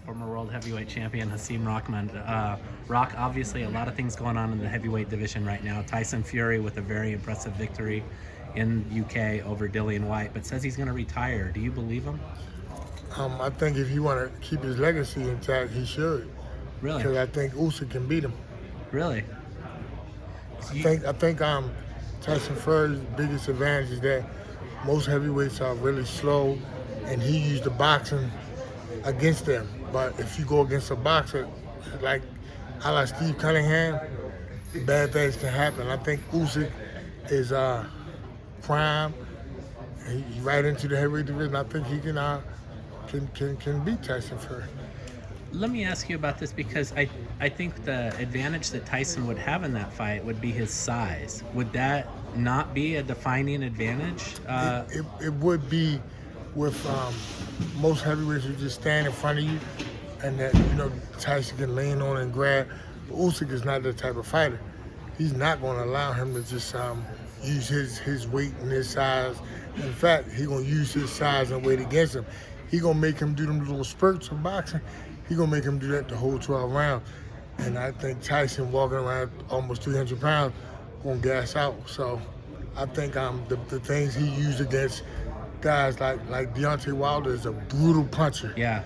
former world heavyweight champion Hasim Rahman. Rock, obviously a lot of things going on in the heavyweight division right now. Tyson Fury with a very impressive victory in UK over Dillian White, but says he's going to retire. Do you believe him? I think if he want to keep his legacy intact, he should. Really? Because I think Usyk can beat him. Really? I think Tyson Fury's biggest advantage is that most heavyweights are really slow, and he used the boxing against them. But if you go against a boxer like Steve Cunningham, bad things can happen. I think Usyk is prime. He's right into the heavyweight division. I think he can beat Tyson Fury. Let me ask you about this because I think the advantage that Tyson would have in that fight would be his size. Would that not be a defining advantage? It would be with most heavyweights who just stand in front of you, and that Tyson can lean on and grab. But Usyk is not that type of fighter. He's not going to allow him to just use his weight and his size. In fact, he's going to use his size and weight against him. He's going to make him do them little spurts of boxing. He's going to make him do that the whole 12 rounds. And I think Tyson, walking around almost 300 pounds, going to gas out. So I think the things he used against guys like Deontay Wilder is a brutal puncher. Yeah.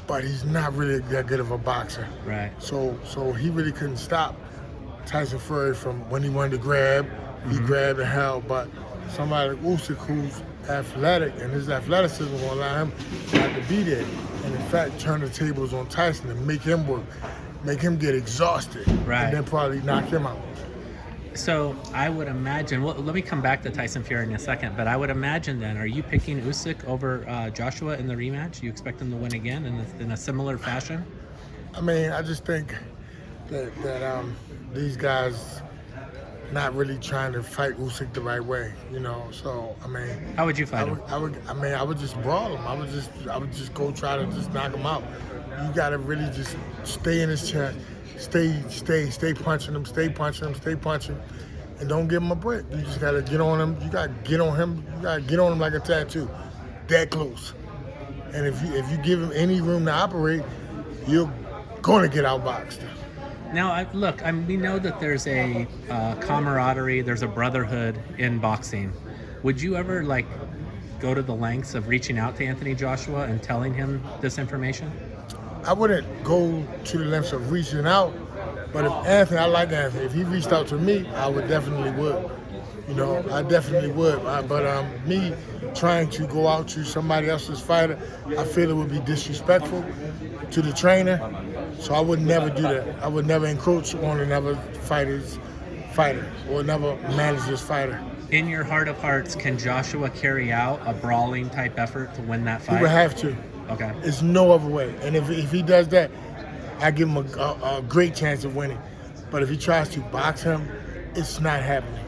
But he's not really that good of a boxer. Right. So he really couldn't stop Tyson Fury from when he wanted to grab, he grabbed and held. But somebody like Usyk, who's athletic, and his athleticism will allow him not to be there. And in fact, turn the tables on Tyson and make him work, make him get exhausted, right, and then probably knock him out. So I would imagine, well, let me come back to Tyson Fury in a second, but I would imagine then, are you picking Usyk over Joshua in the rematch? You expect him to win again in a similar fashion? I mean, I just think that these guys not really trying to fight Usyk the right way, So I mean, how would you fight him? I would just brawl him. I would just go try to just knock him out. You gotta really just stay in his chest, stay punching him, stay punching, and don't give him a break. You just gotta get on him. You gotta get on him. You gotta get on him like a tattoo, that close. And if you give him any room to operate, you're gonna get outboxed. Now, we know that there's a camaraderie, there's a brotherhood in boxing. Would you ever go to the lengths of reaching out to Anthony Joshua and telling him this information? I wouldn't go to the lengths of reaching out, but I like Anthony. If he reached out to me, I would definitely would. I definitely would. But me trying to go out to somebody else's fighter, I feel it would be disrespectful to the trainer. So I would never do that. I would never encroach on another fighter's fighter or another manager's fighter. In your heart of hearts, can Joshua carry out a brawling type effort to win that fight? He would have to. Okay. There's no other way. And if he does that, I give him a great chance of winning. But if he tries to box him, it's not happening.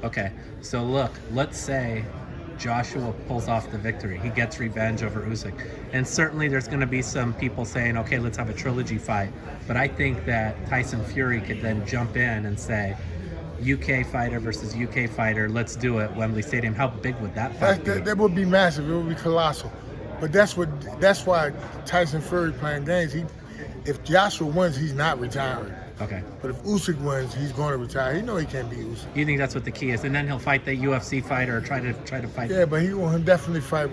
Okay. So let's say Joshua pulls off the victory. He gets revenge over Usyk. And certainly there's going to be some people saying, okay, let's have a trilogy fight. But I think that Tyson Fury could then jump in and say, UK fighter versus UK fighter, let's do it, Wembley Stadium. How big would that fight be? That would be massive. It would be colossal. But that's why Tyson Fury playing games. If Joshua wins, he's not retiring. Okay. But if Usyk wins, he's going to retire. He know he can't beat Usyk. You think that's what the key is, and then he'll fight the UFC fighter or try to fight. Yeah, but he will definitely fight.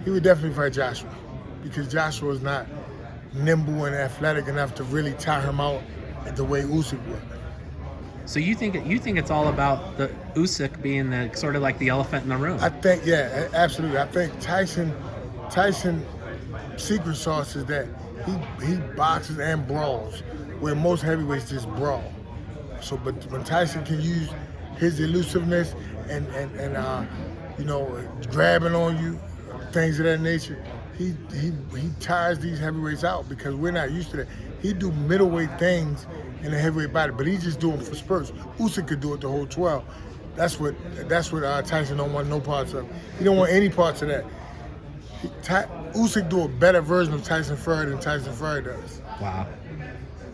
He would definitely fight Joshua, because Joshua is not nimble and athletic enough to really tire him out the way Usyk would. So you think it's all about the Usyk being the sort of like the elephant in the room? I think, yeah, absolutely. I think Tyson secret sauce is that he boxes and brawls, where most heavyweights just brawl. So, but when Tyson can use his elusiveness and grabbing on you, things of that nature, he tires these heavyweights out, because we're not used to that. He do middleweight things in the heavyweight body, but he's just doing for spurts. Usyk could do it the whole 12. That's what Tyson don't want no parts of. He don't want any parts of that. Usyk do a better version of Tyson Fury than Tyson Fury does. Wow.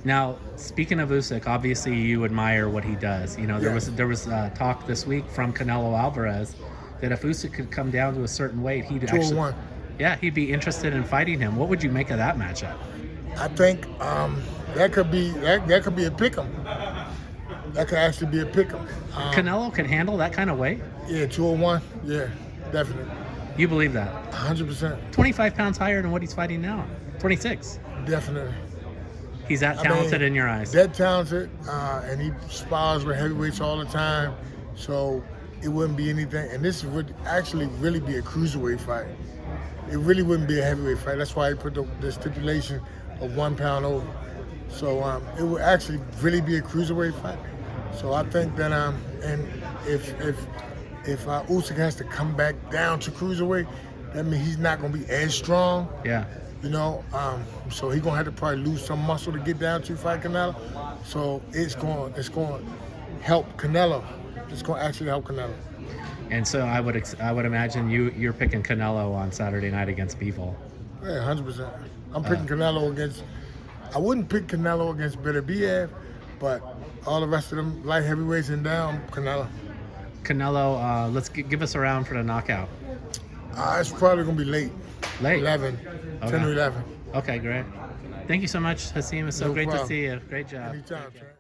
Now, speaking of Usyk, obviously you admire what he does. There was talk this week from Canelo Alvarez that if Usyk could come down to a certain weight, he'd 201. Yeah, he'd be interested in fighting him. What would you make of that matchup? I think that could be a pick'em. That could actually be a pick'em. Canelo can handle that kind of weight? Yeah, 201. Yeah, definitely. You believe that? 100%. 25 pounds higher than what he's fighting now. 26. Definitely. He's that talented in your eyes. That talented, and he spars with heavyweights all the time, so it wouldn't be anything. And this would actually really be a cruiserweight fight. It really wouldn't be a heavyweight fight. That's why he put the stipulation of 1 pound over. So it would actually really be a cruiserweight fight. So I think that and if Usyk has to come back down to cruiserweight, that means he's not going to be as strong. Yeah. You know, so he's gonna have to probably lose some muscle to get down to fight Canelo. So it's going to help Canelo. It's going to actually help Canelo. And so I would imagine you're picking Canelo on Saturday night against Bivol. Yeah, 100%. I'm picking Canelo against. I wouldn't pick Canelo against Beterbiev, but all the rest of them light heavyweights and down, Canelo. Canelo, let's give us a round for the knockout. It's probably gonna be late. Late. 11, 10 or 11. Okay, great. Thank you so much, Hasim. It's so No great problem. to see you. Great job. Anytime, champ.